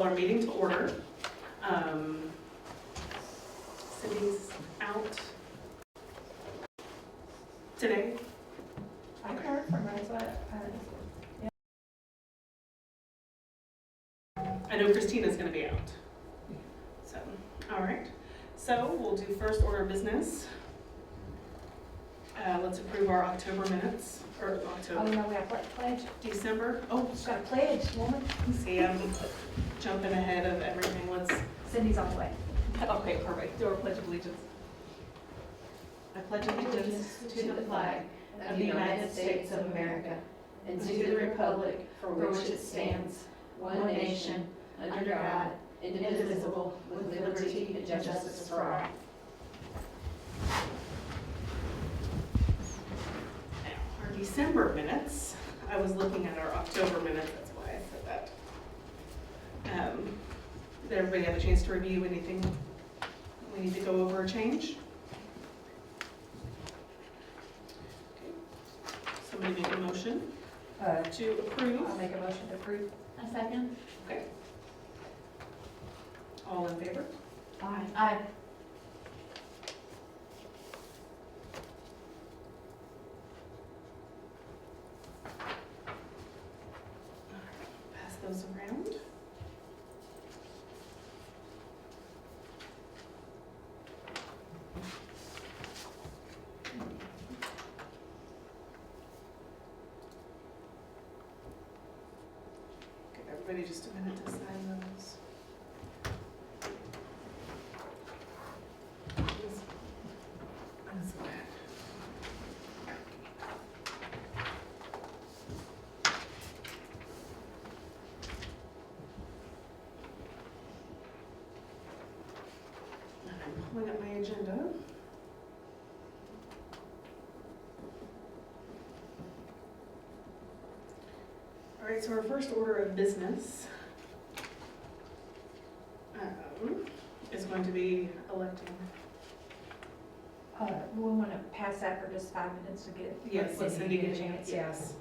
Our meeting to order. Cindy's out today. I heard from her, so I know Christina's going to be out. So, all right. So we'll do first order of business. Let's approve our October minutes, or oh October, no, we have pledge. December. Oh, She's got a pledge, woman. see, I'm jumping ahead of everything. Let's. Cindy's on the way. Okay, perfect. Do our pledge of allegiance. I pledge allegiance to the flag of the United States of America and to the republic for which it stands, one nation, under God, indivisible, with liberty and justice for all. Now, our December minutes, I was looking at our October minutes, that's why I said that. Did everybody have a chance to review anything we need to go over or change? Okay. Somebody make a motion to approve. I'll make a motion to approve. A second? Okay. All in favor? Aye. Aye. Pass those around. Give everybody just a minute to sign those. That's bad. I'm pulling up my agenda. All right, so our first order of business is going to be electing. We want to pass that for just 5 minutes to get. Yes, let Cindy get a chance. yes.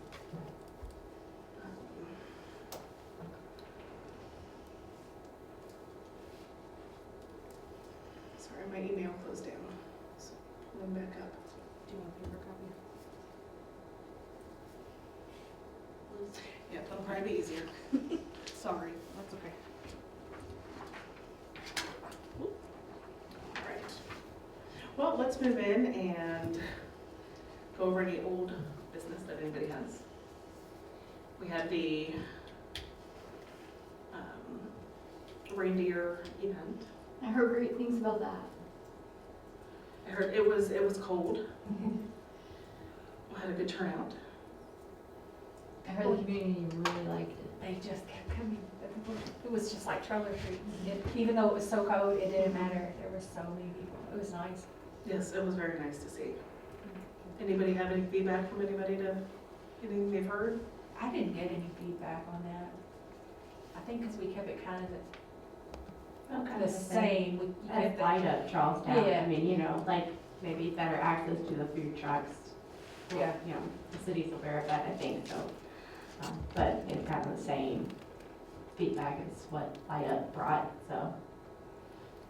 Sorry, my email closed down. So pulling back up. Do you want a paper copy? Yeah, that'll probably be easier. Sorry, that's okay. All right. Well, let's move in and go over any old business that anybody has. We had the reindeer event. I heard great things about that. I heard it was cold. We had a good turnout. I heard the community really liked it. They just kept coming. It was just like Trailer Street. Even though it was so cold, it didn't matter. There were so many people. It was nice. Yes, it was very nice to see. Anybody have any feedback from anybody to anything they've heard? I didn't get any feedback on that. I think because we kept it kind of the same. You kept the- Light up Charlestown. Yeah. I mean, you know, like maybe better access to the food trucks. Yeah. You know, the city's aware of that, I think, so. But it's kind of the same feedback as what Light Up brought, so.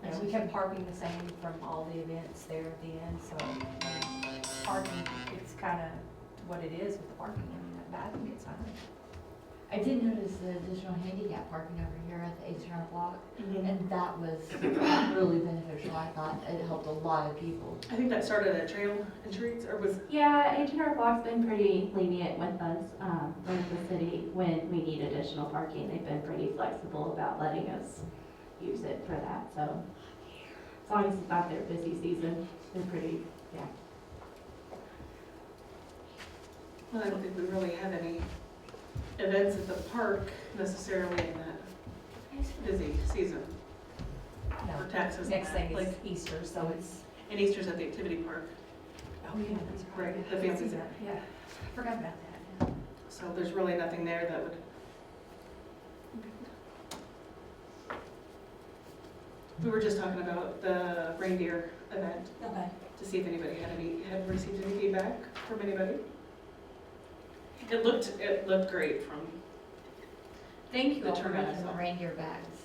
And we kept parking the same from all the events there at the end, so parking, it's kind of what it is with the parking. I mean, I think it's fine. I did notice the additional handicap parking over here at the H&R Block, and that was really beneficial. I thought it helped a lot of people. I think that started at Trail and Treats, or was, Yeah, H&R Block's been pretty lenient with us, with the city, when we need additional parking. They've been pretty flexible about letting us use it for that, so. As long as it's not their busy season, they're pretty, yeah. well, I don't think we really had any events at the park necessarily in that busy season for No, taxes. and next that. thing is Like, Easter, so it's, and Easter's at the activity park, oh yeah, that's right, right. the families there. Yeah, forgot about that. Yeah. So there's really nothing there that would. We were just talking about the reindeer event Okay. to see if anybody had received any feedback from anybody. It looked great from Thank you The all for turnout, making the so. reindeer bags.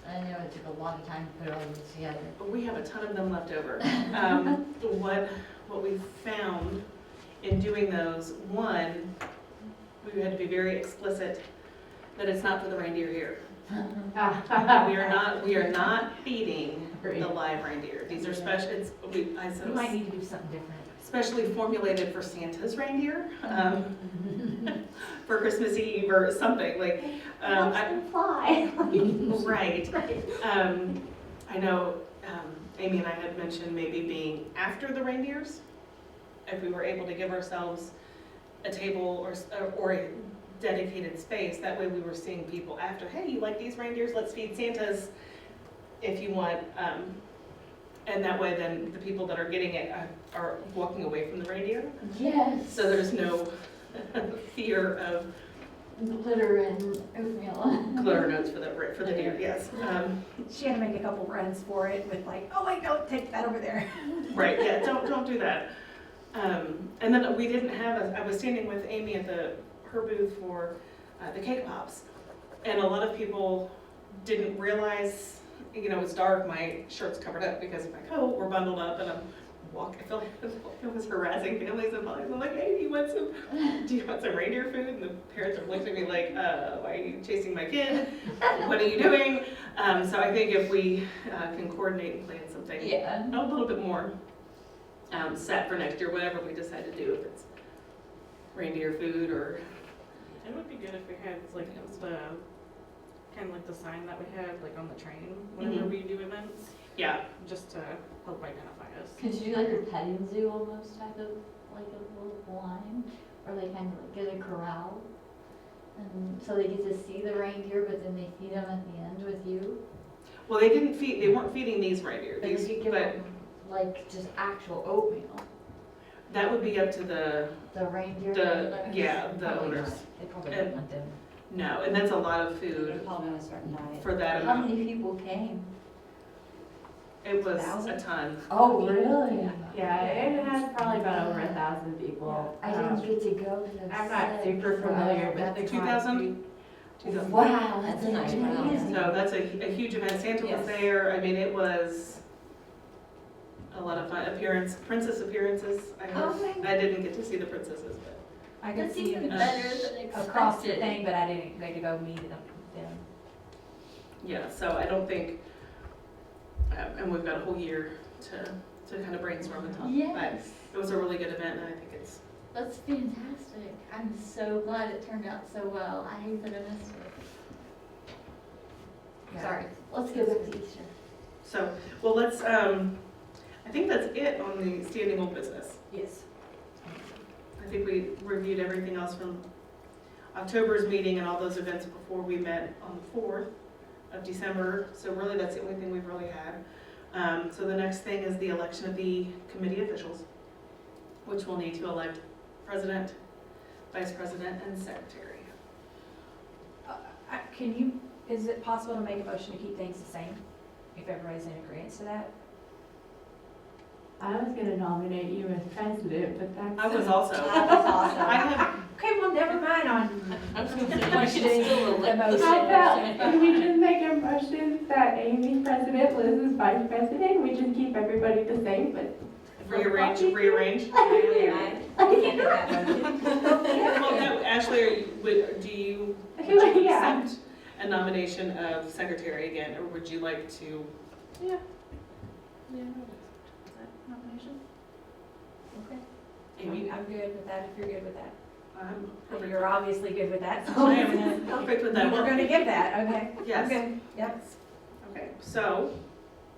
I know it took a lot of time to put all these together. We have a ton of them left over. What we found in doing those, one, we had to be very explicit that it's not for the reindeer here. We are not feeding the live reindeer. These are special, I said, We might need to do something different. specially formulated for Santa's reindeer, for Christmas Eve or something, like, Fly. right. I know, Amy and I had mentioned maybe being after the reindeers, if we were able to give ourselves a table or a dedicated space, that way we were seeing people after, hey, you like these reindeers, let's feed Santas if you want, and that way then the people that are getting it are walking away from the reindeer, Yes. so there's no fear of Glitter and oatmeal. glitter notes for the deer, yes. She had to make a couple runs for it with like, oh wait, no, take that over there. Right, yeah, don't do that. And then we didn't have, I was standing with Amy at her booth for the cake pops. And a lot of people didn't realize, it's dark, my shirt's covered up because of my coat, we're bundled up and I'm walking, I feel like I was harassing families and I'm like, hey, do you want some reindeer food? And the parents are looking at me like, why are you chasing my kid? What are you doing? So I think if we can coordinate and plan something Yeah. a little bit more set for next year, whatever we decide to do, if it's reindeer food or. It would be good if we had like the, kind of like the sign that we had like on the train whenever Mhm. we do events, Yeah, just to help identify us. Could you do like a petting zoo almost type of, like a little line? Or they kind of like get a corral? And so they get to see the reindeer, but then they feed them at the end with you? well, they weren't feeding these reindeer, But you could give but them like just actual oatmeal. that would be up to the Reindeer. the owners. They probably And- don't want them. No, and that's a lot of food Probably on a certain diet. for that How amount. many people came? It was a 1,000? ton. Oh, really? Yeah, it has probably about over 1,000 people. I didn't get to go because I'm not super familiar with the 2,000? 2,000. Wow, that's a nice crowd. amazing. So that's a huge event. Santa was Yes. there. I mean, it was a lot of fun. Princess appearances. Oh my I didn't get to see the princesses, but. I could That's see even them better than across the expected. thing, but I didn't get to go meet them. Yeah, so I don't think, and we've got a whole year to kind of brainstorm and talk. Yes, But it was a really good event, and I think it's, that's fantastic. I'm so glad it turned out so well. I hate that I missed it. Sorry, let's go back to Easter. so, well, let's, I think that's it on the standing old business. Yes. I think we reviewed everything else from October's meeting and all those events before we met on the 4th of December. So really, that's the only thing we've really had. So the next thing is the election of the committee officials, which will need to elect president, vice president, and secretary. Is it possible to make a motion to keep things the same? If everybody's in agreement to that? I was gonna nominate you as president, but that's. I was also. That's awesome. I have, Okay, well, never mind on I was gonna say, we questioning should still the elect motion. How about, can we just make a motion that Amy's president, Liz is vice president, we just keep everybody the same, but. rearrange. I can't do that motion. Well, no, Ashley, would you Yeah. accept a nomination of secretary again, or would you like to? Yeah. Yeah. Is that nomination? Okay. Amy? I'm good with that, if you're good with that. I'm Well, perfect. you're obviously good with that, so. I am perfect with that. We're gonna give that, okay? Yes. I'm good, yep. Okay, so,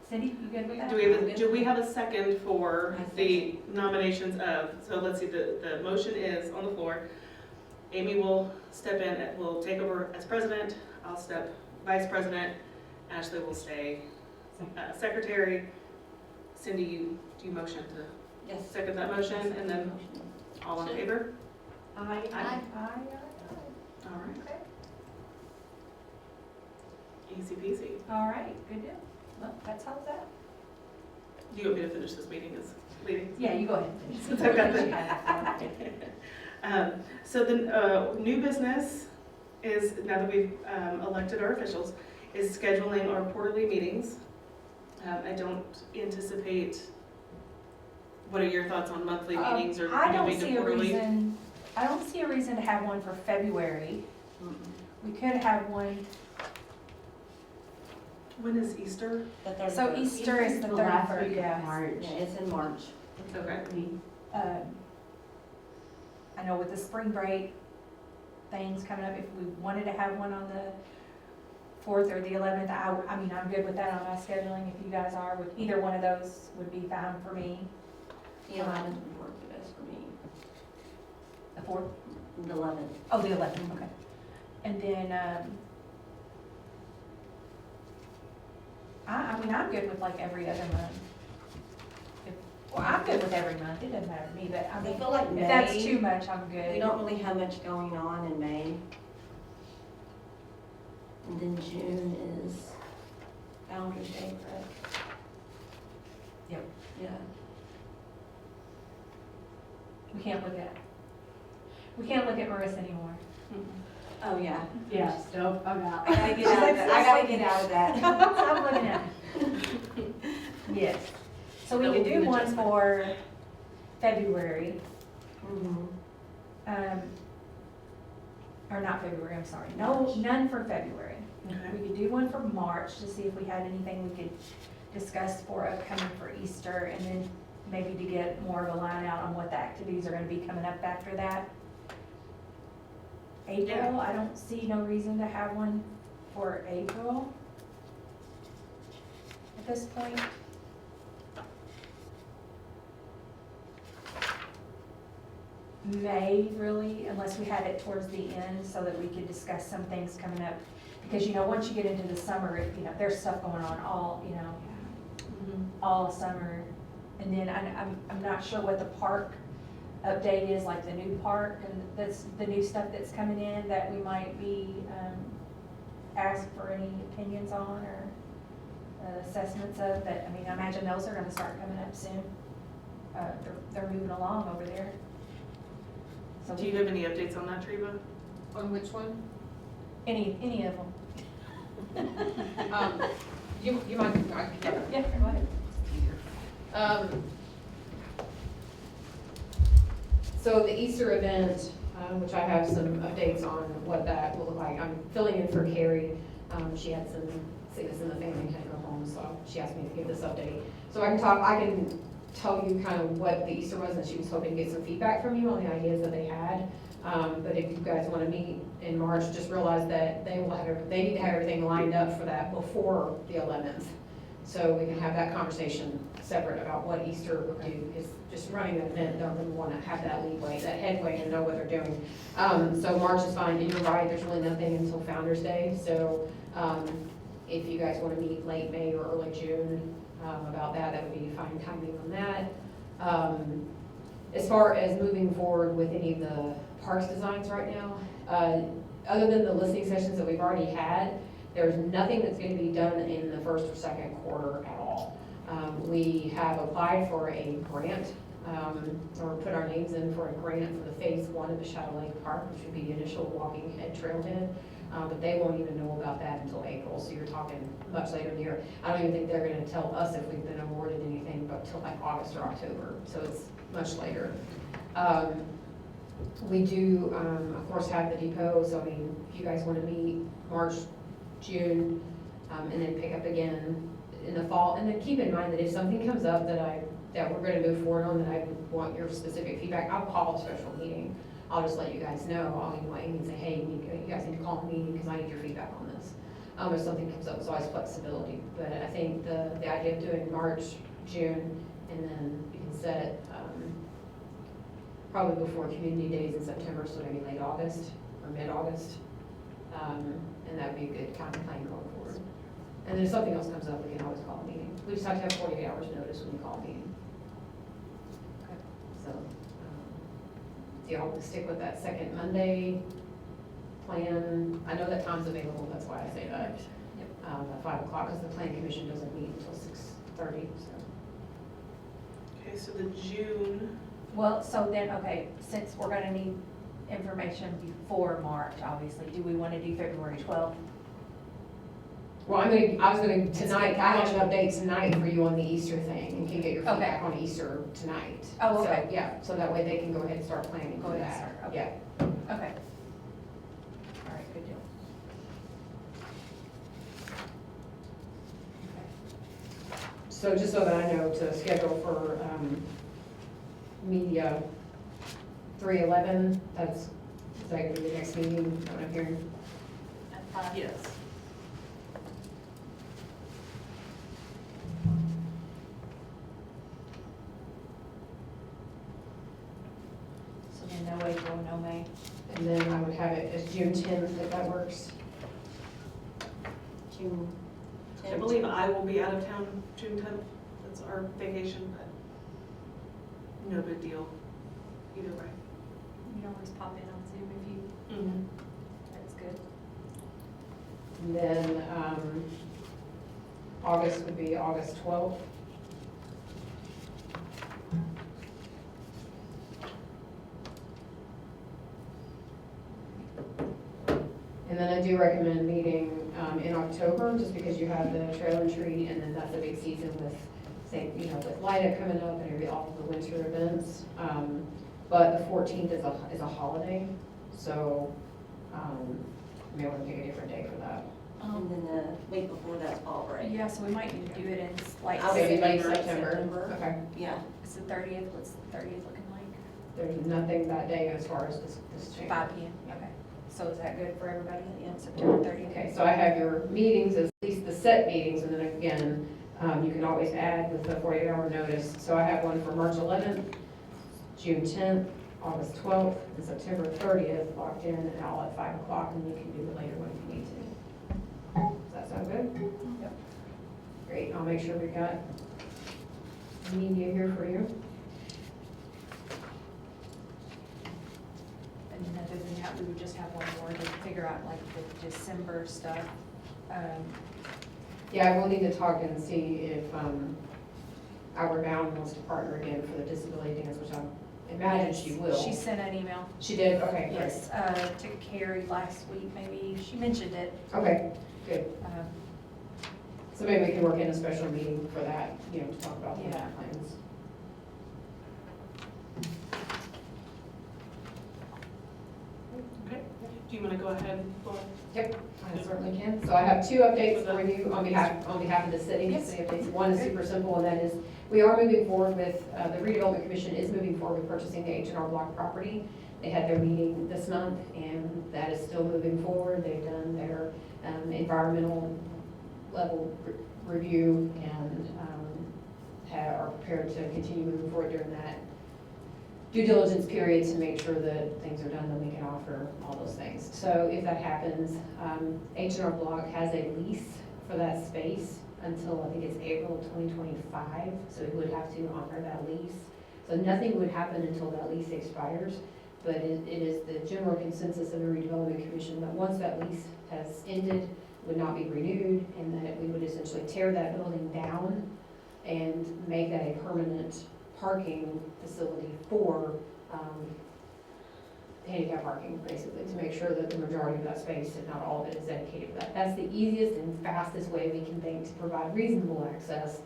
Cindy, you good with that? do we have a second for the nominations of, so let's see, the motion is on the floor. Amy will step in, will take over as president, I'll step vice president, Ashley will stay secretary. Cindy, do you motion to Yes. second that motion, and then all in favor? Aye. Aye. Aye. All right. Okay. Easy peasy. All right, good deal. Well, that solves that. Do you want me to finish this meeting as leading? Yeah, you go ahead and finish. Since I've got the- So the new business, is, now that we've elected our officials, is scheduling our quarterly meetings. I don't anticipate, what are your thoughts on monthly meetings or I don't moving to see a quarterly? reason, I don't see a reason to have one for February. We could have one, When is Easter? so Easter is the last 31st, week of yeah. March. Yeah, it's in March. Okay. I know with the spring break things coming up, if we wanted to have one on the 4th or the 11th, I mean, I'm good with that on my scheduling, if you guys are, with either one of those would be fine for me. The 11th would work the best for me. The 4th? The 11th. Oh, the 11th, okay. And then, I mean, I'm good with like every other month. Well, I'm good with every month, it doesn't matter to me, but I I mean, feel like if that's May, too much, I'm good. we don't really have much going on in May. And then June is Founder's Day, correct? Yep. Yeah. We can't look at Marissa anymore. Oh, yeah. Yeah, so, I'm out. I gotta get out of that. I gotta get out of that. Stop looking at me. Yes. So we That could will be do an one adjustment. for February, Mm-hmm. or not February, I'm sorry. No, none for February. Okay. We could do one for March to see if we had anything we could discuss for upcoming for Easter, and then maybe to get more of a line out on what the activities are gonna be coming up after that. April, I don't see no reason to have one for April at this point. May, really, unless we had it towards the end so that we could discuss some things coming up. Because, you know, once you get into the summer, you know, there's stuff going on all, you know, all summer. And then I'm not sure what the park update is, like the new park and that's the new stuff that's coming in that we might be, asked for any opinions on or assessments of, but I mean, I imagine those are gonna start coming up soon. They're moving along over there. So Do you have any updates on that, Treva? On which one? any of them. You mind, Yeah, go ahead. So the Easter event, which I have some updates on what that will look like. I'm filling in for Carrie. She had some sickness in the family and had to go home, so she asked me to give this update. So I can tell you kind of what the Easter was, and she was hoping to get some feedback from you on the ideas that they had. But if you guys want to meet in March, just realize that they need to have everything lined up for that before the 11th. So we can have that conversation separate about what Easter would do, because just running an event, they're going to want to have that leeway, that headway, and know what they're doing. So March is fine, and you're right, there's really nothing until Founder's Day. So if you guys want to meet late May or early June about that, that would be fine timing on that. As far as moving forward with any of the parks designs right now, other than the listening sessions that we've already had, there's nothing that's going to be done in the first or second quarter at all. We have applied for a grant, or put our names in for a grant for the phase 1 of the Shadow Lake Park, which would be the initial walking head trailhead. But they won't even know about that until April, so you're talking much later in the year. I don't even think they're going to tell us if we've been awarded anything, but till like August or October, so it's much later. We do, of course, have the depot, so I mean, if you guys want to meet March, June, and then pick up again in the fall, and then keep in mind that if something comes up that we're going to move forward on, that I want your specific feedback, I'll call a special meeting. I'll just let you guys know. I'll email Amy and say, hey, you guys need to call a meeting because I need your feedback on this. If something comes up, there's always flexibility. But I think the idea of doing March, June, and then you can set it probably before Community Days in September, so maybe late August or mid-August. And that would be a good kind of plan going forward. And then if something else comes up, we can always call a meeting. We just have to have 48 hours notice when you call a meeting. So, do y'all want to stick with that second Monday plan? I know that time's available, that's why I say that. At 5 o'clock, because the planning commission doesn't meet until 6:30, so. Okay, so the June, Well, so then, okay, since we're gonna need information before March, obviously. Do we want to do February 12th? Well, I was gonna, tonight, I have an update tonight for you on the Easter thing, and can get your feedback on Easter tonight. Oh, So, okay. yeah, so that way they can go ahead and start planning Go for ahead and that. start, Yeah. Okay. All right, good deal. So just so that I know to schedule for, media 3/11, is that gonna be the next meeting, what I'm hearing? At 5. Yes. So then no April, no May. And then I would have it as June 10th, if that works. June I 10th. believe I will be out of town June 10th. That's our vacation, but no big deal either way. You can always pop in on Zoom if you, Mm-hmm. that's good. And then, August would be August 12th. And then I do recommend meeting, in October, just because you have the trail and treat, and then that's a big season with, say, you know, with Light coming up and all of the winter events. But the 14th is a holiday, so, you may want to pick a different day for that. And then the week before that's fall break. Yeah, so we might need to do it in like, I'll Maybe late September. September. Okay. Yeah. it's the 30th, what's the 30th looking like? There's nothing that day as far as this change. 5 p.m., okay. So is that good for everybody, September 30th? Okay, so I have your meetings, at least the set meetings, and then again, you can always add with the 48-hour notice. So I have one for March 11th, June 10th, August 12th, and September 30th locked in, and all at 5 o'clock, and you can do it later when you need to. Does that sound good? Yep. Great, I'll make sure we've got media here for you. And then other than that, we would just have one more to figure out like the December stuff. Yeah, we'll need to talk and see if Outward Bound wants to partner again for the disability dance, which I imagine she will. She sent an email, She did, okay, great. yes, to Carrie last week, maybe, she mentioned it. Okay, good. Um, So maybe we can work in a special meeting for that, you know, to talk about the Yeah. plans. Okay. Do you want to go ahead, Laura? Yep, I certainly can. So I have two updates for you on behalf of the city. Yes. City updates. One is super simple, and that is, we are moving forward with, the redevelopment commission is moving forward with purchasing the H&R Block property. They had their meeting this month, and that is still moving forward. They've done their environmental level review and are prepared to continue moving forward during that due diligence period to make sure that things are done, that we can offer all those things. So if that happens, H&R Block has a lease for that space until, I think it's April 2025, so we would have to honor that lease. So nothing would happen until that lease expires, but it is the general consensus of the redevelopment commission that once that lease has ended, would not be renewed, and that we would essentially tear that building down and make that a permanent parking facility for handicap parking, basically, to make sure that the majority of that space, if not all of it, is dedicated to that. That's the easiest and fastest way we can think to provide reasonable access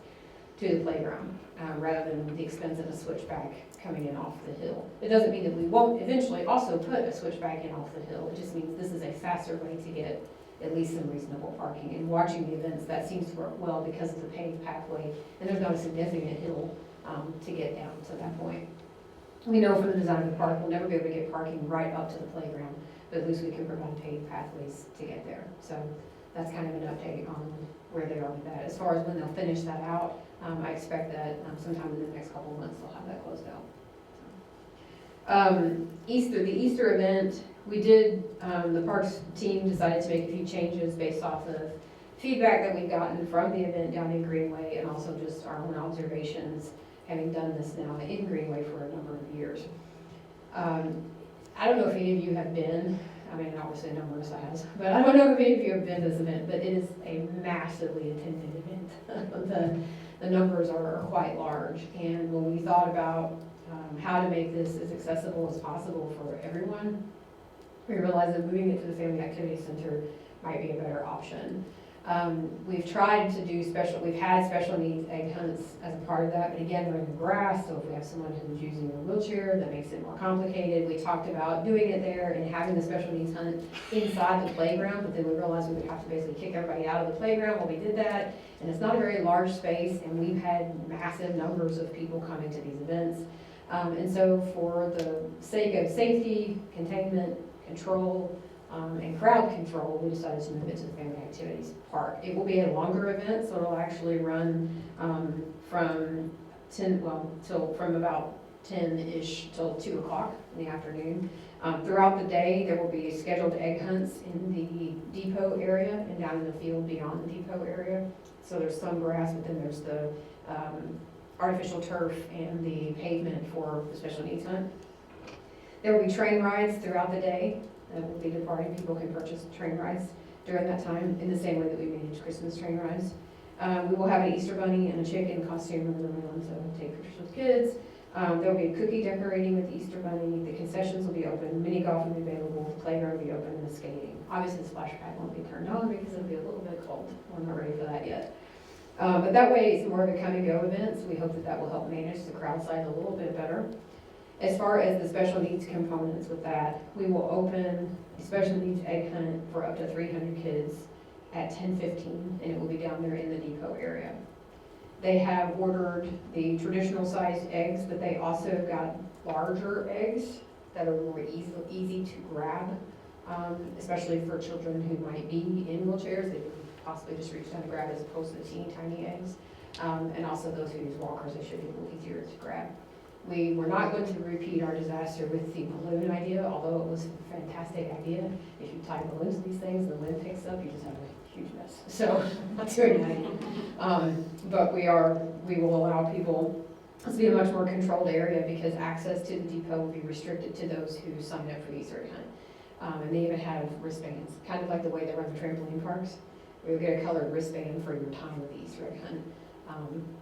to the playground, rather than the expense of a switchback coming in off the hill. It doesn't mean that we won't eventually also put a switchback in off the hill. It just means this is a faster way to get at least some reasonable parking. And watching the events, that seems to work well because of the paved pathway, and there's not a significant hill to get down to that point. We know from the design of the park, we'll never be able to get parking right up to the playground, but at least we can provide paved pathways to get there. So that's kind of an update on where they are with that. As far as when they'll finish that out, I expect that sometime in the next couple of months, they'll have that closed out. The Easter event, we did, the parks team decided to make a few changes based off of feedback that we've gotten from the event down in Greenway, and also just our own observations, having done this now in Greenway for a number of years. I don't know if any of you have been, I mean, obviously a number of us has, but I don't know if any of you have been to this event, but it is a massively attended event. The numbers are quite large, and when we thought about how to make this as accessible as possible for everyone, we realized that moving it to the Family Activity Center might be a better option. We've tried to do we've had special needs egg hunts as a part of that, but again, they're in the grass, so if we have someone who's using a wheelchair, that makes it more complicated. We talked about doing it there and having the special needs hunt inside the playground, but then we realized we would have to basically kick everybody out of the playground while we did that, and it's not a very large space, and we've had massive numbers of people coming to these events. And so for the sake of safety, containment, control, and crowd control, we decided to move it to the Family Activities Park. It will be a longer event, so it'll actually run from about 10-ish till 2 o'clock in the afternoon. Throughout the day, there will be scheduled egg hunts in the depot area and down in the field beyond the depot area. So there's some grass, but then there's the artificial turf and the pavement for the special needs hunt. There will be train rides throughout the day that will be departing. People can purchase train rides during that time in the same way that we manage Christmas train rides. We will have an Easter bunny and a chicken costume and we're going to take pictures with kids. There will be a cookie decorating with the Easter bunny. The concessions will be open. Mini golf will be available. The playground will be open and the skating. Obviously the splash pad won't be turned on because it'll be a little bit cold. We're not ready for that yet. But that way it's more of a come and go event. So we hope that that will help manage the crowd size a little bit better. As far as the special needs components with that, we will open a special needs egg hunt for up to 300 kids at 10:15, and it will be down there in the depot area. They have ordered the traditional sized eggs, but they also got larger eggs that are more easy to grab, especially for children who might be in wheelchairs. They can possibly just reach down and grab as opposed to the teeny tiny eggs. And also those who use walkers, they should be a little easier to grab. We were not going to repeat our disaster with the balloon idea, although it was a fantastic idea. If you tie balloons to these things and the wind picks up, you just have a huge mess. So, not doing that. But we will allow people to be a much more controlled area because access to the depot will be restricted to those who signed up for the Easter egg hunt. And they even have wristbands, kind of like the way they run the trampoline parks. You'll get a colored wristband for your time with the Easter egg hunt.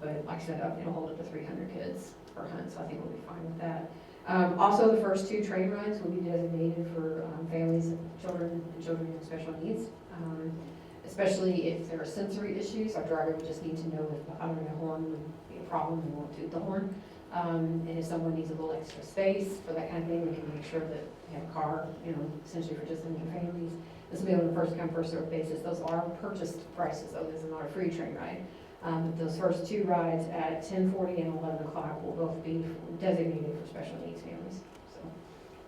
But like I said, it'll hold up to 300 kids per hunt, so I think we'll be fine with that. Also, the first 2 train rides will be designated for families, children, and children with special needs. Especially if there are sensory issues, our driver would just need to know if uttering a horn would be a problem and won't toot the horn. And if someone needs a little extra space for that kind of thing, we can make sure that they have a car, essentially for just them and their families. This will be on a first come, first served basis. Those are purchased prices, though. This is not a free train ride. Those first 2 rides at 10:40 and 11 o'clock will both be designated for special needs families. So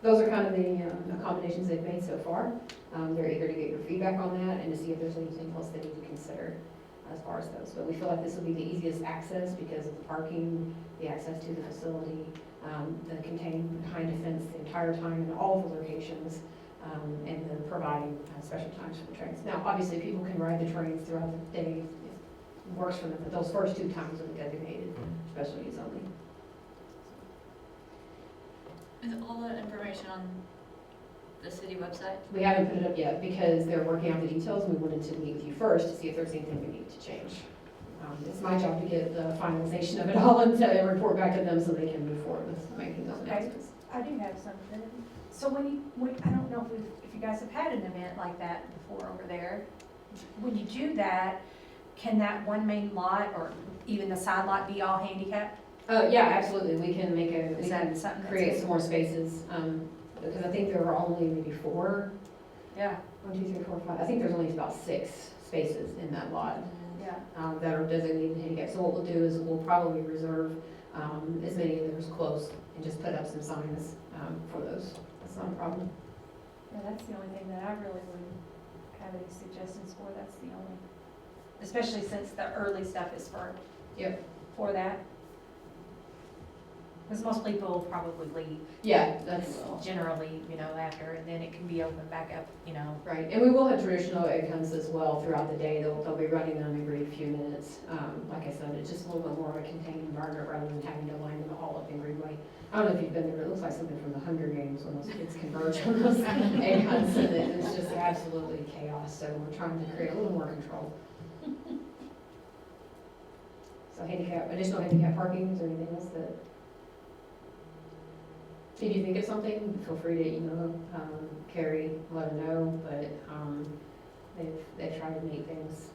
those are kind of the accommodations they've made so far. They're eager to get your feedback on that and to see if there's anything else they need to consider as far as those. But we feel like this will be the easiest access because of the parking, the access to the facility, the contained behind a fence the entire time in all of the locations, and then providing special times for the trains. Now, obviously, people can ride the trains throughout the day. Works for them, but those first 2 times will be designated special needs only. Is all that information on the city website? We haven't put it up yet because they're working out the details and we wanted to meet with you first to see if there's anything we need to change. It's my job to get the finalization of it all and to report back to them so they can move forward with making those announcements. I do have something. So when I don't know if you guys have had an event like that before over there, when you do that, can that one main lot or even the side lot be all handicapped? Yeah, absolutely. We can make Is that something that's create some more spaces, because I think there are only maybe 4. Yeah, 1, 2, 3, 4, 5. I think there's only about 6 spaces in that lot yeah. that are designated handicap. So what we'll do is we'll probably reserve as many of those close and just put up some signs for those. That's not a problem. Yeah, that's the only thing that I really wouldn't have any suggestions for. That's the only, especially since the early stuff is for that. Because most people probably leave Yeah, that's generally, after, and then it can be opened back up, right. And we will have traditional egg hunts as well throughout the day. They'll be running them every few minutes. Like I said, it's just a little bit more of a contained environment rather than having to line them all up in Greenway. I don't know if you've been there, but it looks like something from the Hunger Games when those kids converge on those egg hunts, and it's just absolutely chaos. So we're trying to create a little more control. So additional handicap parking, is there anything else that? If you think of something, feel free to email Carrie, let her know, but they've tried to make things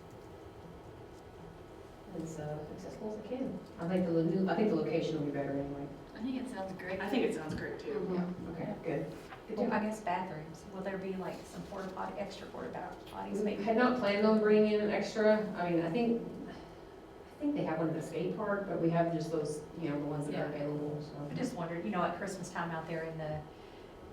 as accessible as they can. I think the location will be better anyway. I think it sounds great. I think it sounds great too. Okay, good. Good Well, deal. I guess bathrooms, will there be like some extra porta potties We maybe? had not planned on bringing in an extra. I mean, I think they have one at the skate park, but we have just those, the ones that are Yeah. available, so. I just wondered, at Christmas time out there in the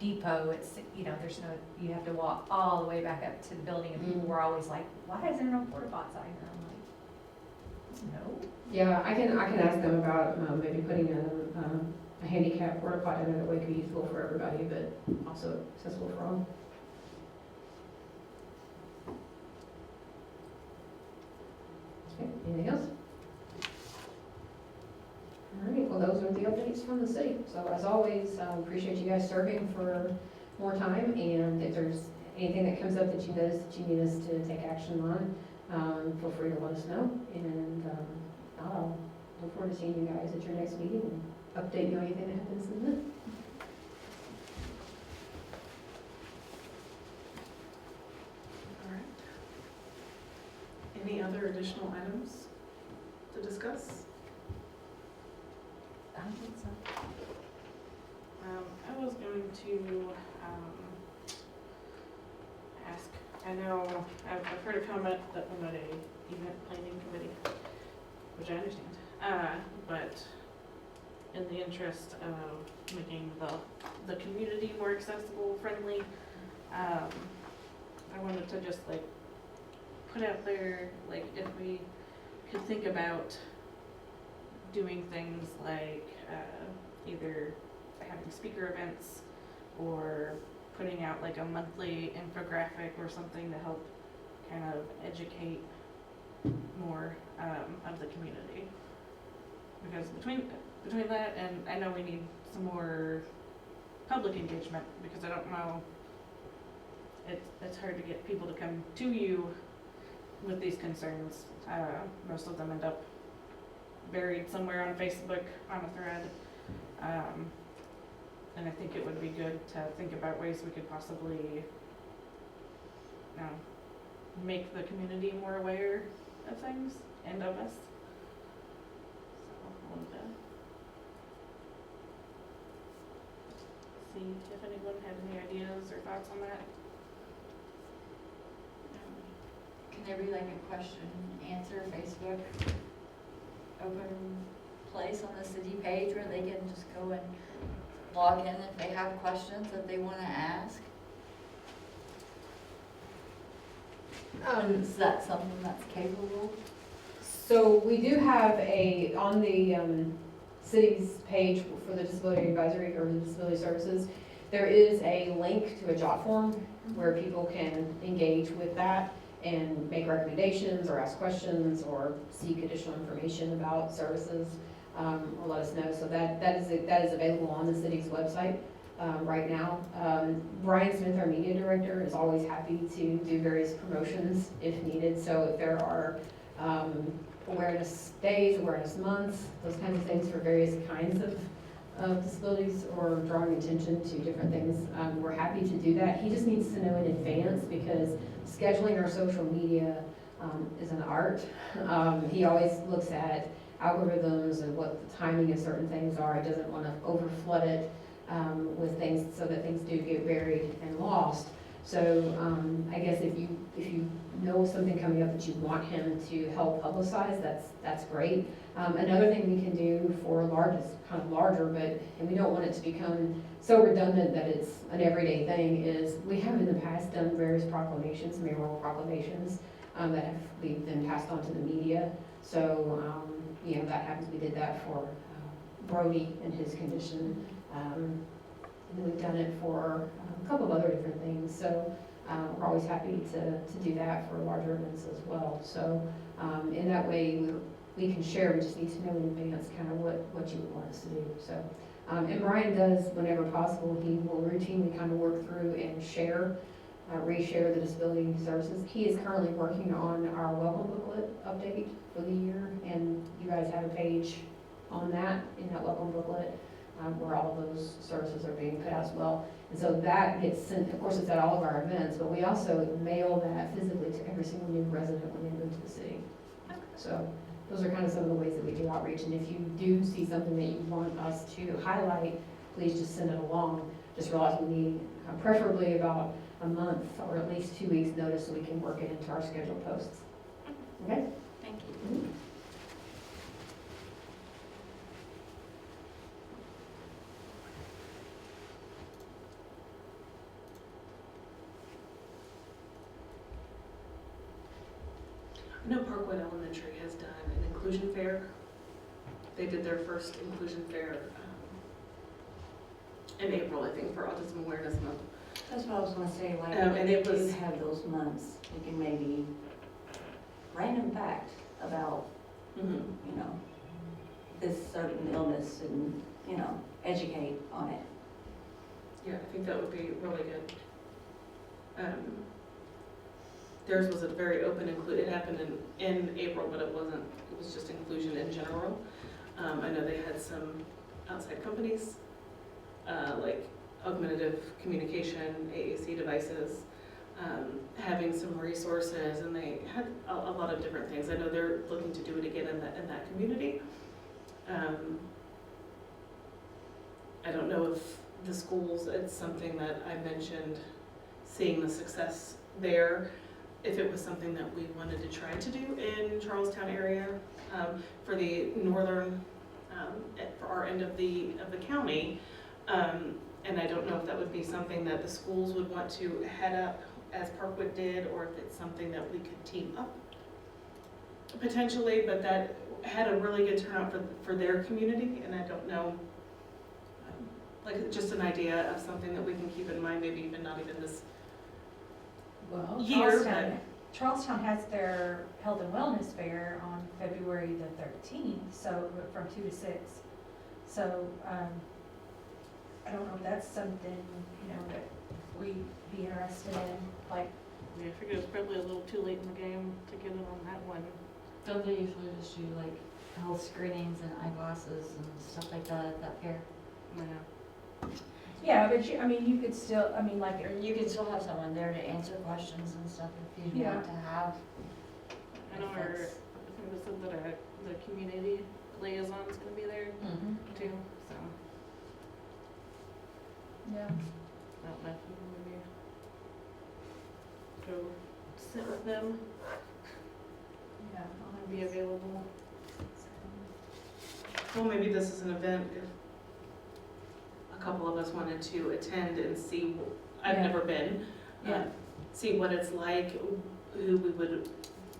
depot, it's, there's no, you have to walk all the way back up to the building, and people were always like, why is there no porta pots out here? I'm like, no. Yeah, I can ask them about maybe putting a handicap porta potty in there that way, could be useful for everybody, but also accessible for all. Okay, anything else? All right, well, those are the updates from the city. So as always, appreciate you guys serving for more time, and if there's anything that comes up that you notice that you need us to take action on, feel free to let us know, and I'll look forward to seeing you guys at your next meeting and update you on anything that happens in the. All right. Any other additional items to discuss? I don't think so. I was going to ask, I know, I've heard a comment that we met a event planning committee, which I understand, but in the interest of making the community more accessible, friendly, I wanted to just put out there, if we could think about doing things like either having speaker events or putting out a monthly infographic or something to help kind of educate more of the community. Because between that and I know we need some more public engagement, because I don't know, it's hard to get people to come to you with these concerns. Most of them end up buried somewhere on Facebook on a thread. And I think it would be good to think about ways we could possibly make the community more aware of things and of us. So I wanted to see if anyone had any ideas or thoughts on that. Can there be a question and answer Facebook open place on the city page where they can just go and log in if they have questions that they want to ask? Is that something that's capable? So we do have on the city's page for the disability advisory or the disability services, there is a link to a jot form where people can engage with that and make recommendations or ask questions or seek additional information about services, or let us know. So that is available on the city's website right now. Brian Smith, our media director, is always happy to do various promotions if needed. So if there are awareness days, awareness months, those kinds of things for various kinds of disabilities or drawing attention to different things, we're happy to do that. He just needs to know in advance, because scheduling our social media is an art. He always looks at algorithms and what the timing of certain things are. He doesn't want to overflood it with things so that things do get buried and lost. So I guess if you know something coming up that you want him to help publicize, that's great. Another thing we can do for kind of larger, and we don't want it to become so redundant that it's an everyday thing, is we have in the past done various proclamations, mayoral proclamations, that have been passed on to the media. So, that happens. We did that for Brody and his condition. And we've done it for a couple of other different things. So we're always happy to do that for larger events as well. So in that way, we can share. We just need to know in advance kind of what you would want us to do. So, and Brian does, whenever possible, he will routinely kind of work through and reshare the disability services. He is currently working on our welcome booklet update for the year, and you guys have a page on that, in that welcome booklet. where all of those services are being put out as well. And so that gets sent, of course, it's at all of our events, but we also mail that physically to every single new resident when they move to the city. So those are kind of some of the ways that we do outreach, and if you do see something that you want us to highlight, please just send it along. Just realize we need preferably about a month or at least 2 weeks notice so we can work it into our scheduled posts. Okay? Thank you. I know Parkwood Elementary has done an inclusion fair. They did their first inclusion fair in April, I think, for Autism Awareness Month. That's what I was gonna say, like, And if they it do was- have those months, we can maybe random fact about, you know, this certain illness and, you know, educate on it. Yeah, I think that would be really good. Theirs was a very open it happened in April, but it was just inclusion in general. I know they had some outside companies, like augmentative communication, AAC devices, having some resources, and they had a lot of different things. I know they're looking to do it again in that community. I don't know if the schools, it's something that I mentioned, seeing the success there, if it was something that we wanted to try to do in Charlestown area, for the northern, for our end of the county. And I don't know if that would be something that the schools would want to head up as Parkwood did, or if it's something that we could team up potentially, but that had a really good turnout for their community, and I don't know, like just an idea of something that we can keep in mind, maybe even not even this Well, year, but Charlestown has their health and wellness fair on February the 13th, so from 2 to 6. So, I don't know if that's something, you know, that we'd be interested in, like, Yeah, I figured it's probably a little too late in the game to get it on that one. Don't they usually just do like health screenings and eyeglasses and stuff like that at that fair? Yeah. yeah, but you, I mean, you could still, I mean, like, Or you could still have someone there to answer questions and stuff if you Yeah. want to have. I know if our, I that's- think it said that the community liaison's gonna be there too, so yeah. I don't know if we can maybe go sit with them Yeah. and be available. well, maybe this is an event if a couple of us wanted to attend and see, I've Yeah. never been, Yeah. see what it's like, who we would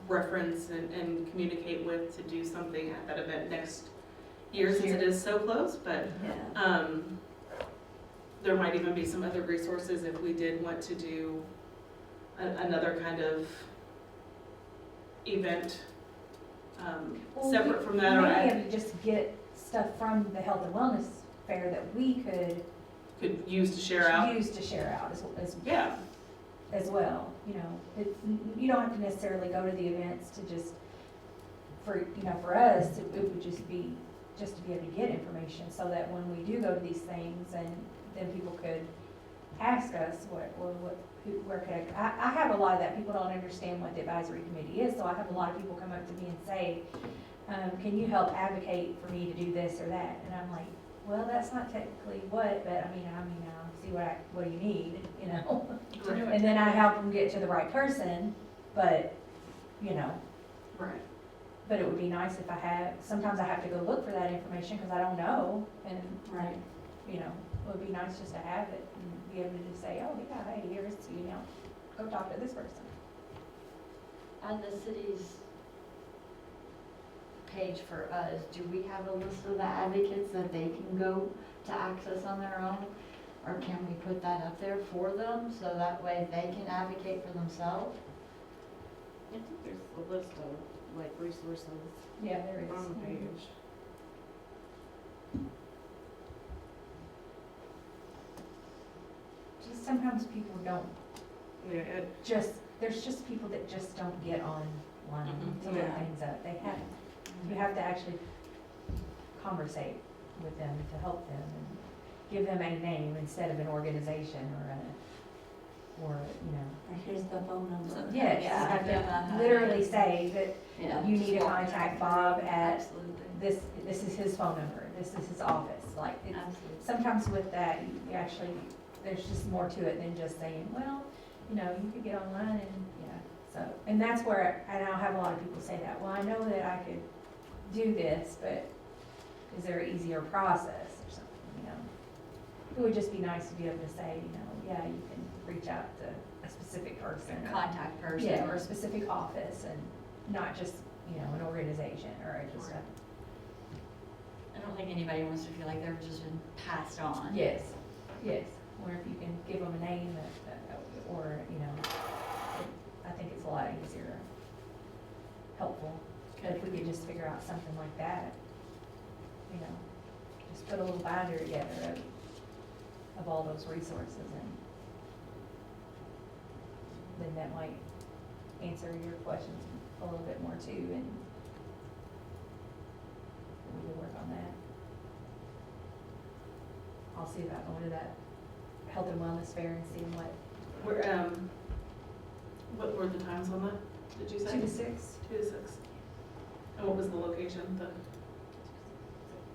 reference and communicate with to do something at that event next year, since it is so close, but Yeah. there might even be some other resources if we did want to do another kind of event, Well, separate from that, or Maybe I able to just get stuff from the health and wellness fair that we could could use to share out. use to share out Yeah, as well, you know. You don't have to necessarily go to the events to just, for us, it would just be to be able to get information, so that when we do go to these things, and then people could ask us where could I have a lot of that, people don't understand what the advisory committee is, so I have a lot of people come up to me and say, can you help advocate for me to do this or that? And I'm like, well, that's not technically what, but I mean, I'll see what do you need, you know? right, And then I help them get to the right person, but, you know, right. but it would be nice if sometimes I have to go look for that information because I don't know, and, Right. you know, it would be nice just to have it and be able to just say, oh, yeah, hey, here's, go talk to this person. On the city's page for us, do we have a list of the advocates that they can go to access on their own? Or can we put that up there for them, so that way they can advocate for themselves? I think there's a list of like resources Yeah, there is. on the page. Just sometimes people don't, Yeah, there's just people that just don't get online Mhm. to look Yeah. things up. You have to actually conversate with them to help them and give them a name instead of an organization or, you know. Or here's the phone number. Yes, Yeah. I can literally say that Yeah. you need to contact Bob at Absolutely. this is his phone number, this is his office, like, it's, Absolutely. sometimes with that, you actually, there's just more to it than just saying, well, you know, you could get online and, yeah, so, and that's where, and I'll have a lot of people say that, well, I know that I could do this, but is there an easier process or something, you know? It would just be nice to be able to say, you know, yeah, you can reach out to a specific person. or- Contact person. Yeah, or a specific office and not just, you know, an organization or just a. I don't think anybody wants to feel like they've just been passed on. Yes, yes, or if you can give them a name, or, you know, I think it's a lot easier, helpful. But if we could just figure out something like that, you know, just put a little binder together of all those resources, and then that might answer your questions a little bit more too, and we can work on that. I'll see about going to that health and wellness fair and seeing what, What were the times on that, did you say? 2 to 6. 2 to 6. And what was the location, the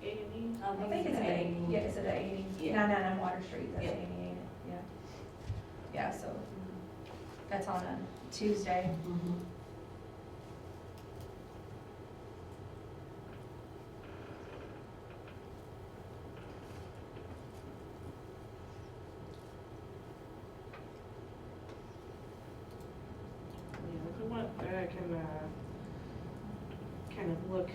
A&E? I think it's at A, yeah, it's at A&E, Yeah. 999 Water Street, that's Yeah. A&E, ain't it? Yeah. Yeah, so that's on a Tuesday. Mhm. Yeah, if we want back and, kind of look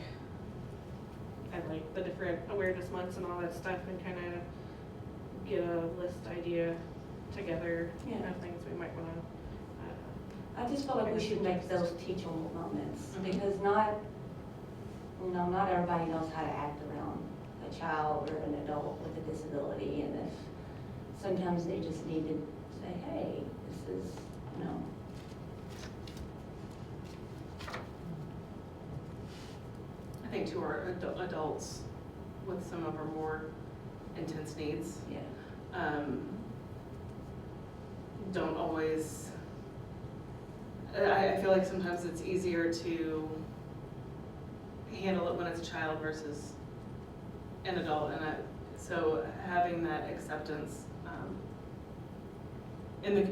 at like the different awareness months and all that stuff and kind of get a list idea together Yeah. of things we might wanna, I just feel like we should make those teachable moments, Mhm. because not, you know, not everybody knows how to act around a child or an adult with a disability, and if, sometimes they just need to say, hey, this is, you know. I think to our adults with some of our more intense needs, Yeah. don't always, I feel like sometimes it's easier to handle it when it's a child versus an adult, and so having that acceptance in the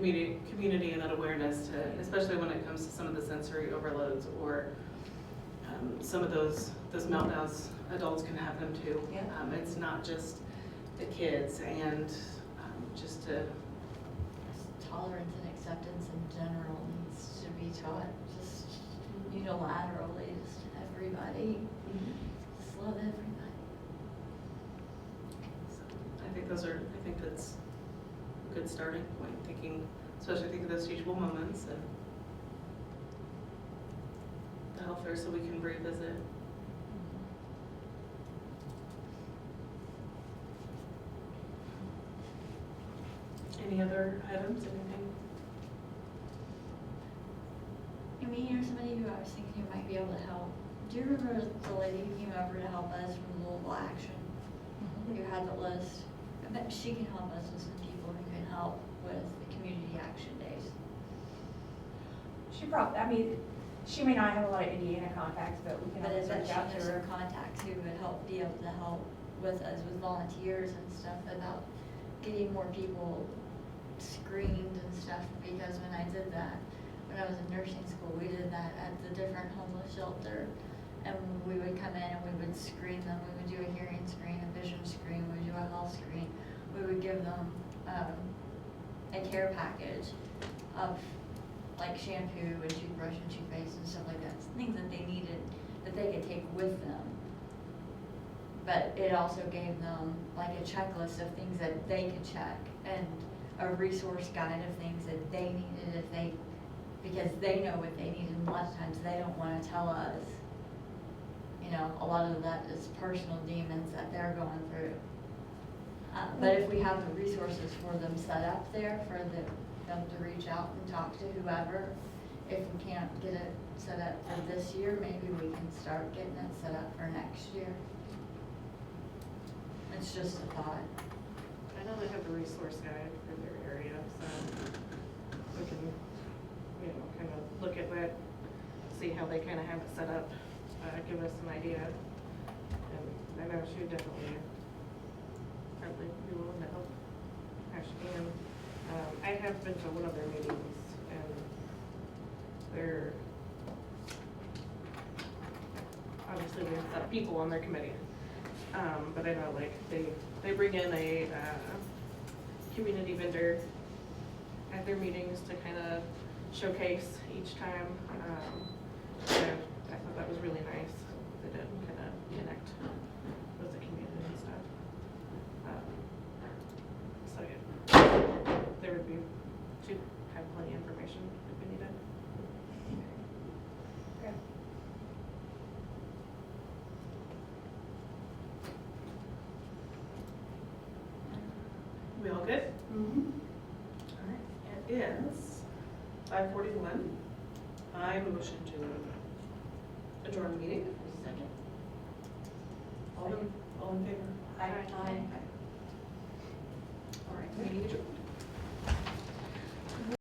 community and that awareness to, especially when it comes to some of the sensory overloads or some of those meltdowns, adults can have them too. Yeah. It's not just the kids, and just to, Tolerance and acceptance in general needs to be taught just unilaterally, just to everybody. Just love everybody. so I think that's a good starting point, thinking, especially thinking of those teachable moments and the health fair, so we can revisit. Any other items, anything? I mean, you're somebody who I was thinking who might be able to help. Do you remember the lady who came over to help us from Louisville Action? Who had the list? I bet she can help us with some people who can help with the community action days. She probably, I mean, she may not have a lot of Indiana contacts, but we can But I always bet reach she out to knows her. some contacts who would be able to help with us, with volunteers and stuff, about getting more people screened and stuff, because when I did that, when I was in nursing school, we did that at the different homeless shelter. And we would come in and we would screen them, we would do a hearing screen, a vision screen, we would do a health screen. We would give them, a care package of like shampoo and toothbrush and toothpaste and stuff like that, things that they needed, that they could take with them. But it also gave them like a checklist of things that they could check, and a resource guide of things that they needed if they, because they know what they need, and a lot of times they don't wanna tell us. You know, a lot of that is personal demons that they're going through. But if we have the resources for them set up there, for them to reach out and talk to whoever, if we can't get it set up for this year, maybe we can start getting it set up for next year. It's just a thought. I know they have the resource guide for their area, so we can, you know, kind of look at that, see how they kind of have it set up, give us an idea. And I know she would definitely probably be willing to help how she can. I have been to one of their meetings, and they're, obviously they have people on their committee. But I know like they bring in a community vendor at their meetings to kind of showcase each time. And I thought that was really nice. They did kind of connect with the community and stuff. So yeah, there would be, to have plenty of information if we needed. We all good? All right, it is 5:41. I motion to adjourn the meeting. All in favor? Aye. All right, meeting adjourned.